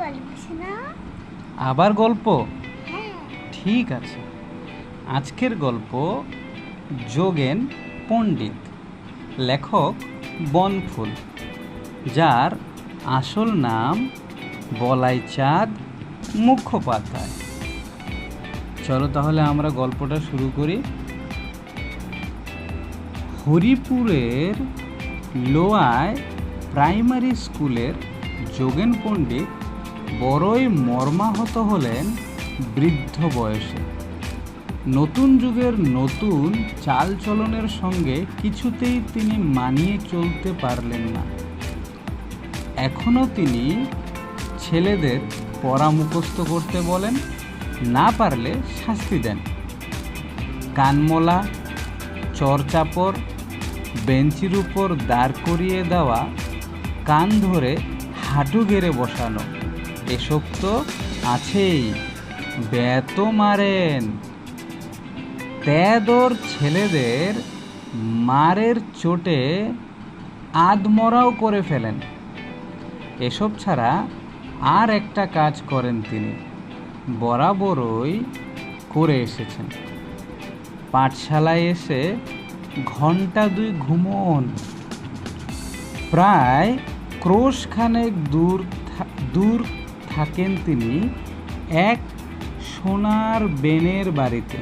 ভালোবাসে না? আবার গল্প? হ্যাঁ। ঠিক আছে, আজকের গল্প যোগেন পণ্ডিত, লেখক বনফুল, যার আসল নাম বলাইচাঁদ মুখোপাধ্যায়। চলো তাহলে আমরা গল্পটা শুরু করি। হরিপুরের লোয়ায় প্রাইমারি স্কুলের যোগেন পণ্ডিত বড়ই মর্মাহত হলেন বৃদ্ধ বয়সে। নতুন যুগের নতুন চালচলনের সঙ্গে কিছুতেই তিনি মানিয়ে চলতে পারলেন না। এখনও তিনি ছেলেদের পড়া মুখস্থ করতে বলেন, না পারলে শাস্তি দেন। কানমলা, চরচাপড়, বেঞ্চির উপর দাঁড় করিয়ে দেওয়া, কান ধরে হাঁটু গেড়ে বসানো, এসব তো আছেই। বেতো মারেন, তেদর ছেলেদের মারের চোটে আধমরাও করে ফেলেন। এসব ছাড়া আর একটা কাজ করেন তিনি, বরাবরই করে এসেছেন। পাঠশালায় এসে ঘন্টা 2 ঘুমোন। প্রায় ক্রোশখানেক দূর থাকেন তিনি এক সোনার বেনের বাড়িতে।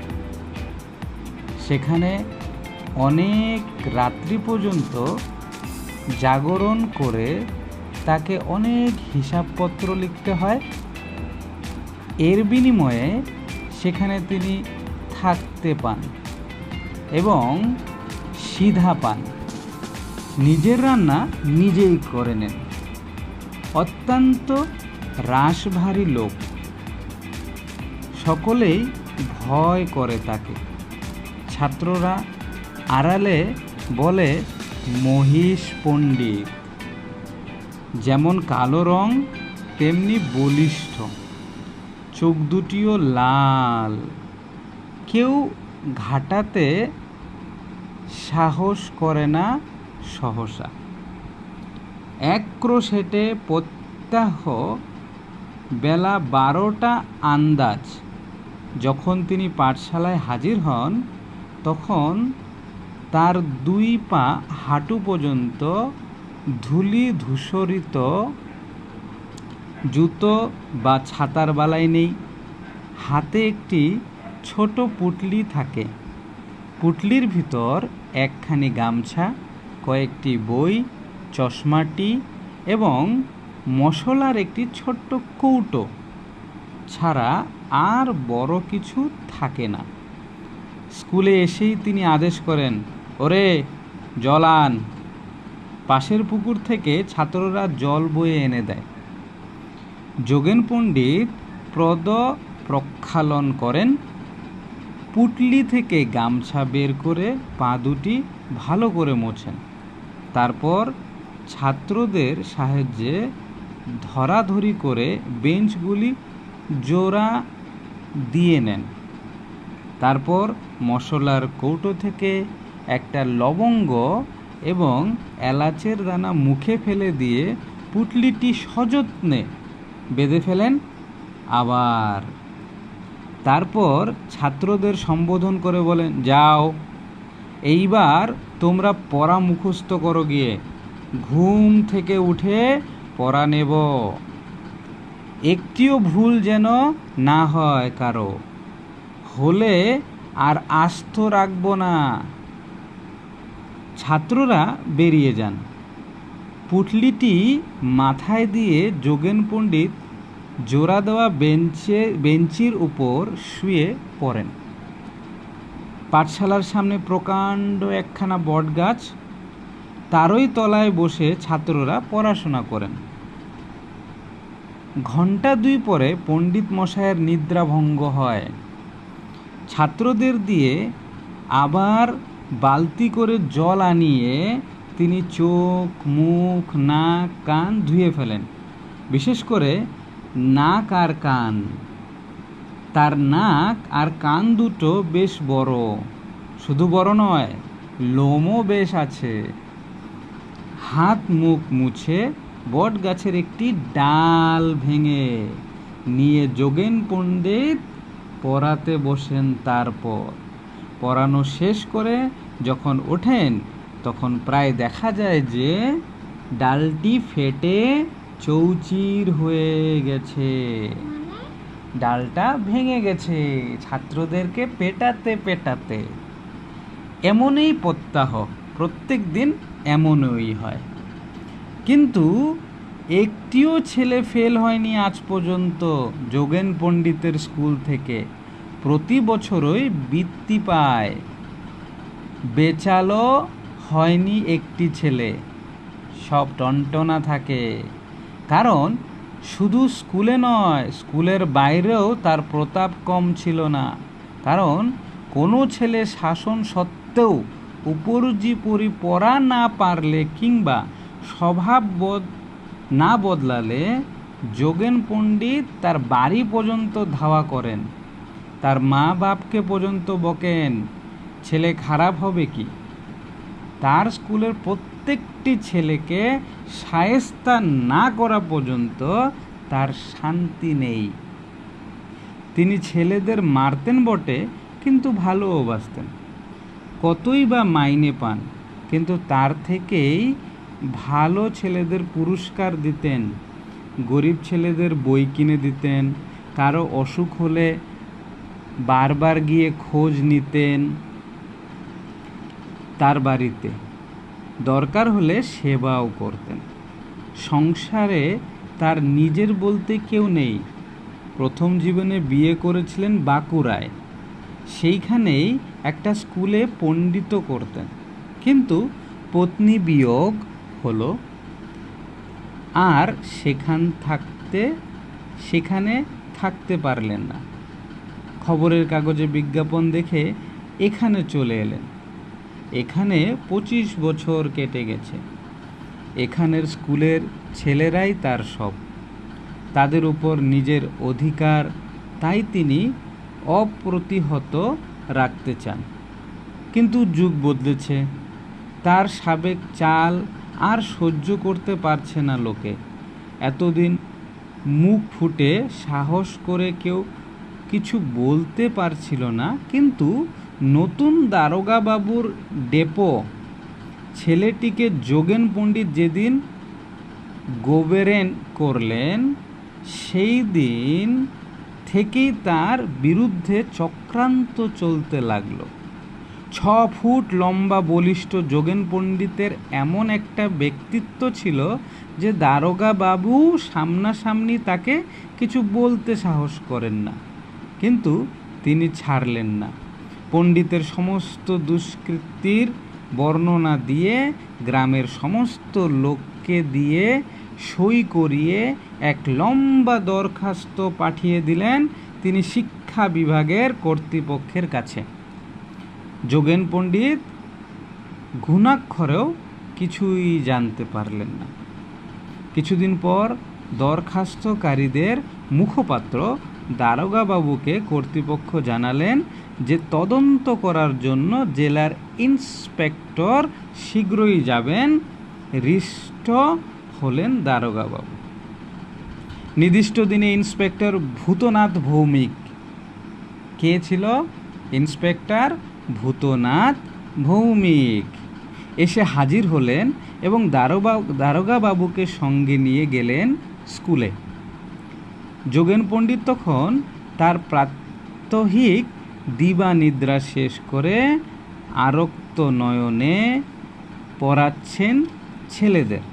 সেখানে অনেক রাত্রি পর্যন্ত জাগরণ করে তাকে অনেক হিসাবপত্র লিখতে হয়। এর বিনিময়ে সেখানে তিনি থাকতে পান এবং সিধা পান। নিজের রান্না নিজেই করে নেন। অত্যন্ত রাশভারী লোক, সকলেই ভয় করে তাকে। ছাত্ররা আড়ালে বলে মহিষ পণ্ডিত। যেমন কালো রং তেমনি বলিষ্ঠ, চোখ দুটিও লাল। কেউ ঘাটাতে সাহস করে না সহসা। এক ক্রোশ হেঁটে প্রত্যাহ বেলা 12টা আন্দাজ যখন তিনি পাঠশালায় হাজির হন, তখন তার 2 পা হাঁটু পর্যন্ত ধূলি ধূসরিত। জুতো বা ছাতার বালাই নেই। হাতে একটি ছোট পুটলি থাকে। পুটলির ভিতর একখানি গামছা, কয়েকটি বই, চশমাটি এবং মশলার একটি ছোট্ট কৌটো ছাড়া আর বড় কিছু থাকে না। স্কুলে এসেই তিনি আদেশ করেন, ওরে জল আন। পাশের পুকুর থেকে ছাত্ররা জল বয়ে এনে দেয়। যোগেন পণ্ডিত প্রক্ষালন করেন। পুটলি থেকে গামছা বের করে পা দুটি ভালো করে মোছেন। তারপর ছাত্রদের সাহায্যে ধরাধরি করে বেঞ্চগুলি জোড়া দিয়ে নেন। তারপর মশলার কৌটো থেকে একটা লবঙ্গ এবং এলাচের দানা মুখে ফেলে দিয়ে পুটলিটি সযত্নে বেঁধে ফেলেন। আবার তারপর ছাত্রদের সম্বোধন করে বলেন, যাও, এইবার তোমরা পড়া মুখস্থ করো গিয়ে। ঘুম থেকে উঠে পড়া নেব। একটিও ভুল যেন না হয় কারো, হলে আর আস্ত রাখবো না। ছাত্ররা বেরিয়ে যান। পুটলিটি মাথায় দিয়ে যোগেন পণ্ডিত জোড়া দেওয়া বেঞ্চির উপর শুয়ে পড়েন। পাঠশালার সামনে প্রকাণ্ড একখানা বটগাছ, তারই তলায় বসে ছাত্ররা পড়াশোনা করেন। ঘন্টা 2 পরে পণ্ডিত মশায়ের নিদ্রাভঙ্গ হয়। ছাত্রদের দিয়ে আবার বালতি করে জল আনিয়ে তিনি চোখ, মুখ, নাক, কান ধুয়ে ফেলেন। বিশেষ করে নাক আর কান। তার নাক আর কান দুটো বেশ বড়, শুধু বড় নয়, লোমও বেশ আছে। হাত মুখ মুছে বট গাছের একটি ডাল ভেঙে নিয়ে যোগেন পণ্ডিত পড়াতে বসেন। তারপর পড়ানো শেষ করে যখন ওঠেন তখন প্রায় দেখা যায় যে ডালটি ফেটে চৌচির হয়ে গেছে, ডালটা ভেঙে গেছে ছাত্রদেরকে পেটাতে পেটাতে। এমনই প্রত্যাহ, প্রত্যেক দিন এমনই হয়। কিন্তু একটিও ছেলে ফেল হয়নি আজ পর্যন্ত যোগেন পণ্ডিতের স্কুল থেকে। প্রতি বছরই বৃত্তি পায়, বেচালো হয়নি একটি ছেলে। সব টনটনা থাকে, কারণ শুধু স্কুলে নয়, স্কুলের বাইরেও তার প্রতাপ কম ছিল না। কারণ কোনো ছেলে শাসন সত্ত্বেও উপর্যুপরি পড়া না পারলে কিংবা স্বভাব না বদলালে যোগেন পণ্ডিত তার বাড়ি পর্যন্ত ধাওয়া করেন, তার মা বাপকে পর্যন্ত বকেন। ছেলে খারাপ হবে কি? তার স্কুলের প্রত্যেকটি ছেলেকে শায়েস্তা না করা পর্যন্ত তার শান্তি নেই। তিনি ছেলেদের মারতেন বটে, কিন্তু ভালোবাসতেন। কতই বা মাইনে পান, কিন্তু তার থেকেই ভালো ছেলেদের পুরস্কার দিতেন। গরিব ছেলেদের বই কিনে দিতেন, কারো অসুখ হলে বারবার গিয়ে খোঁজ নিতেন তার বাড়িতে, দরকার হলে সেবাও করতেন। সংসারে তার নিজের বলতে কেউ নেই। প্রথম জীবনে বিয়ে করেছিলেন বাঁকুড়ায়, সেইখানেই একটা স্কুলে পণ্ডিত করতেন, কিন্তু পত্নী বিয়োগ হলো আর সেখানে থাকতে পারলেন না। খবরের কাগজে বিজ্ঞাপন দেখে এখানে চলে এলেন। এখানে 25 বছর কেটে গেছে। এখানের স্কুলের ছেলেরাই তার সব, তাদের উপর নিজের অধিকার তাই তিনি অপ্রতিহত রাখতে চান। কিন্তু যুগ বদলেছে, তার সাবেক চাল আর সহ্য করতে পারছে না লোকে। এতদিন মুখ ফুটে সাহস করে কেউ কিছু বলতে পারছিল না, কিন্তু নতুন দারোগা বাবুর ডেপো ছেলেটিকে যোগেন পণ্ডিত যেদিন গোবেরেন করলেন, সেই দিন থেকেই তার বিরুদ্ধে চক্রান্ত চলতে লাগলো। 6 ফুট লম্বা বলিষ্ঠ যোগেন পণ্ডিতের এমন একটা ব্যক্তিত্ব ছিল যে দারোগা বাবু সামনাসামনি তাকে কিছু বলতে সাহস করেন না, কিন্তু তিনি ছাড়লেন না। পণ্ডিতের সমস্ত দুষ্কৃতির বর্ণনা দিয়ে গ্রামের সমস্ত লোককে দিয়ে সই করিয়ে এক লম্বা দরখাস্ত পাঠিয়ে দিলেন তিনি শিক্ষা বিভাগের কর্তৃপক্ষের কাছে। যোগেন পণ্ডিত ঘুণাক্ষরেও কিছুই জানতে পারলেন না। কিছুদিন পর দরখাস্তকারীদের মুখপাত্র দারোগা বাবুকে কর্তৃপক্ষ জানালেন যে তদন্ত করার জন্য জেলার ইন্সপেক্টর শীঘ্রই যাবেন। হৃষ্ট হলেন দারোগা বাবু। নির্দিষ্ট দিনে ইন্সপেক্টর ভূতনাথ ভৌমিক, কে ছিল? ইন্সপেক্টর ভূতনাথ ভৌমিক এসে হাজির হলেন এবং দারোগা বাবুকে সঙ্গে নিয়ে গেলেন স্কুলে। যোগেন পণ্ডিত তখন তার প্রাত্যহিক দিবানিদ্রা শেষ করে আরক্ত নয়নে পড়াচ্ছেন ছেলেদের।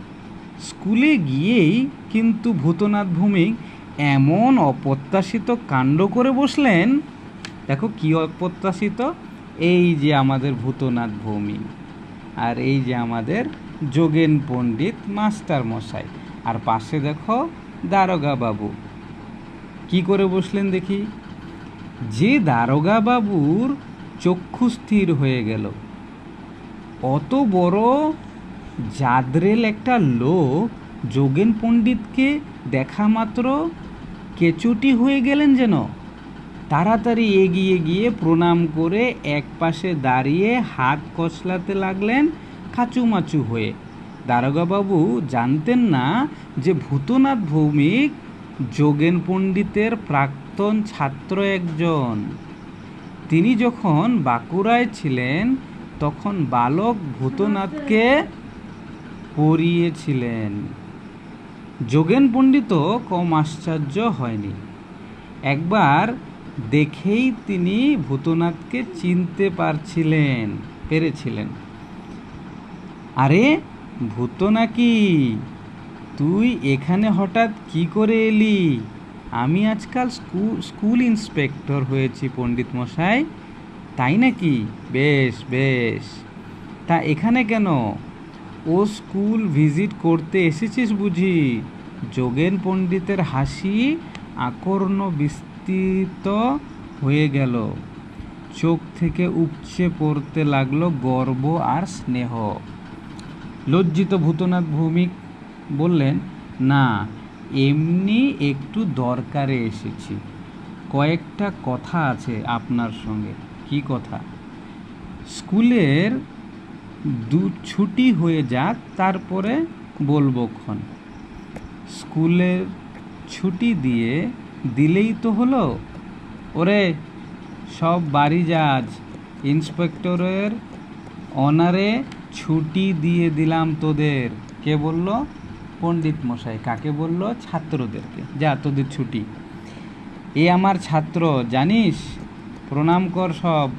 স্কুলে গিয়েই কিন্তু ভূতনাথ ভৌমিক এমন অপ্রত্যাশিত কাণ্ড করে বসলেন। দেখো কি অপ্রত্যাশিত! এই যে আমাদের ভূতনাথ ভৌমিক, আর এই যে আমাদের যোগেন পণ্ডিত মাস্টার মশাই, আর পাশে দেখো দারোগা বাবু। কি করে বসলেন দেখি? যে দারোগা বাবুর চক্ষু স্থির হয়ে গেল। অত বড় জাদরেল একটা লোক যোগেন পণ্ডিতকে দেখা মাত্র কেচুটি হয়ে গেলেন যেন। তাড়াতাড়ি এগিয়ে গিয়ে প্রণাম করে এক পাশে দাঁড়িয়ে হাত কচলাতে লাগলেন কাচুমাচু হয়ে। দারোগাবাবু জানতেন না যে ভূতনাথ ভৌমিক যোগেন পণ্ডিতের প্রাক্তন ছাত্র একজন। তিনি যখন বাঁকুড়ায় ছিলেন তখন বালক ভূতনাথকে পড়িয়েছিলেন। যোগেন পণ্ডিতও কম আশ্চর্য হয়নি। একবার দেখেই তিনি ভূতনাথকে চিনতে পেরেছিলেন। আরে ভূত নাকি, তুই এখানে হঠাৎ কি করে এলি? আমি আজকাল স্কুল ইন্সপেক্টর হয়েছি পণ্ডিত মশাই। তাই নাকি? বেশ বেশ। তা এখানে কেন? ও স্কুল ভিজিট করতে এসেছিস বুঝি? যোগেন পণ্ডিতের হাসি আকর্ণ বিস্তৃত হয়ে গেল। চোখ থেকে উপচে পড়তে লাগলো গর্ব আর স্নেহ। লজ্জিত ভূতনাথ ভৌমিক বললেন, না, এমনি একটু দরকারে এসেছি। কয়েকটা কথা আছে আপনার সঙ্গে। কি কথা? স্কুলের ছুটি হয়ে যাক, তারপরে বলবো ক্ষণ। স্কুলের ছুটি দিলেই তো হলো। ওরে সব বাড়ি যাজ, ইন্সপেক্টরের অনারে ছুটি দিয়ে দিলাম তোদের। কে বলল? পণ্ডিত মশাই। কাকে বলল? ছাত্রদেরকে। যা, তোদের ছুটি। এ আমার ছাত্র জানিস, প্রণাম কর সব।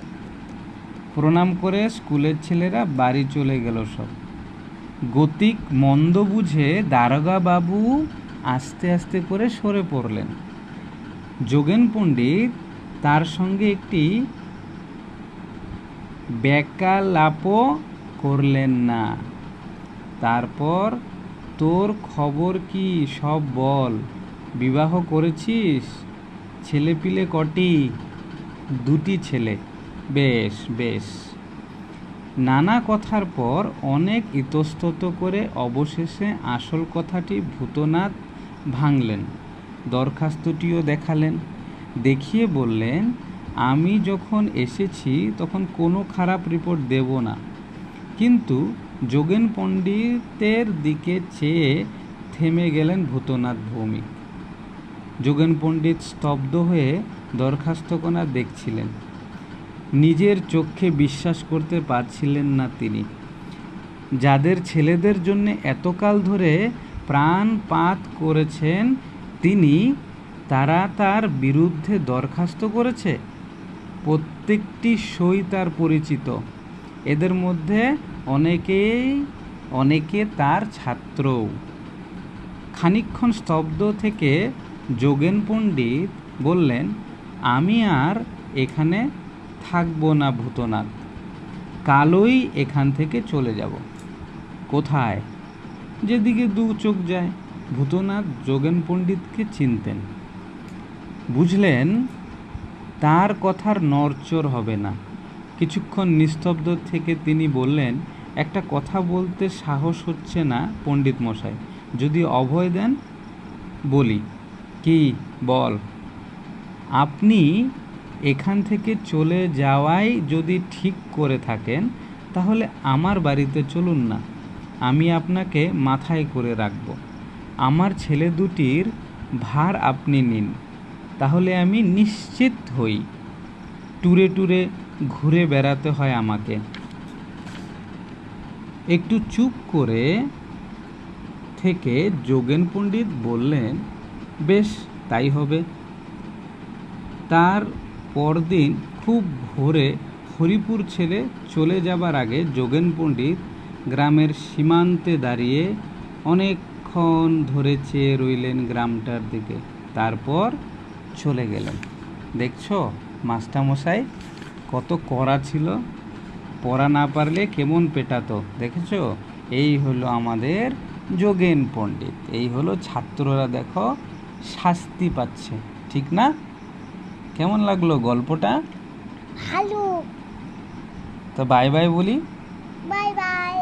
প্রণাম করে স্কুলের ছেলেরা বাড়ি চলে গেল সব। গতিক মন্দ বুঝে দারোগাবাবু আস্তে আস্তে করে সরে পড়লেন। যোগেন পণ্ডিত তার সঙ্গে একটি বেকালাপও করলেন না। তারপর, তোর খবর কি সব বল। বিবাহ করেছিস? ছেলেপিলে কটি? 2টি ছেলে। বেশ বেশ। নানা কথার পর অনেক ইতস্তত করে অবশেষে আসল কথাটি ভূতনাথ ভাঙলেন। দরখাস্তটিও দেখালেন। দেখিয়ে বললেন, আমি যখন এসেছি তখন কোনো খারাপ রিপোর্ট দেব না। কিন্তু যোগেন পণ্ডিতের দিকে চেয়ে থেমে গেলেন ভূতনাথ ভৌমিক। যোগেন পণ্ডিত স্তব্ধ হয়ে দরখাস্তখানা দেখছিলেন। নিজের চোখে বিশ্বাস করতে পারছিলেন না তিনি। যাদের ছেলেদের জন্য এতকাল ধরে প্রাণপাত করেছেন তারা তার বিরুদ্ধে দরখাস্ত করেছে। প্রত্যেকটি সই তার পরিচিত। এদের মধ্যে অনেকে তার ছাত্রও। খানিকক্ষণ স্তব্ধ থেকে যোগেন পণ্ডিত বললেন, আমি আর এখানে থাকবো না ভূতনাথ। কালই এখান থেকে চলে যাব। কোথায়? যেদিকে 2 চোখ যায়। ভূতনাথ যোগেন পণ্ডিতকে চিনতেন। বুঝলেন তার কথার নড়চড় হবে না। কিছুক্ষণ নিস্তব্ধ থেকে তিনি বললেন, একটা কথা বলতে সাহস হচ্ছে না পণ্ডিত মশাই, যদি অভয় দেন বলি। কি? বল। আপনি এখান থেকে চলে যাওয়াই যদি ঠিক করে থাকেন তাহলে আমার বাড়িতে চলুন না। আমি আপনাকে মাথায় করে রাখব। আমার ছেলে দুটির ভার আপনি নিন, তাহলে আমি নিশ্চিত হই। ট্যুরে ট্যুরে ঘুরে বেড়াতে হয় আমাকে। একটু চুপ করে থেকে যোগেন পণ্ডিত বললেন, বেশ, তাই হবে। তার পরদিন খুব ভোরে হরিপুর ছেড়ে চলে যাবার আগে যোগেন পণ্ডিত গ্রামের সীমান্তে দাঁড়িয়ে অনেকক্ষণ ধরে চেয়ে রইলেন গ্রামটার দিকে। তারপর চলে গেলেন। দেখছো মাস্টারমশাই কত কড়া ছিল, পড়া না পারলে কেমন পেটাতো, দেখেছো? এই হলো আমাদের যোগেন পণ্ডিত। এই হলো ছাত্ররা, দেখো শাস্তি পাচ্ছে, ঠিক না? কেমন লাগলো গল্পটা? ভালো। তো বাই বাই বলি। Bye bye.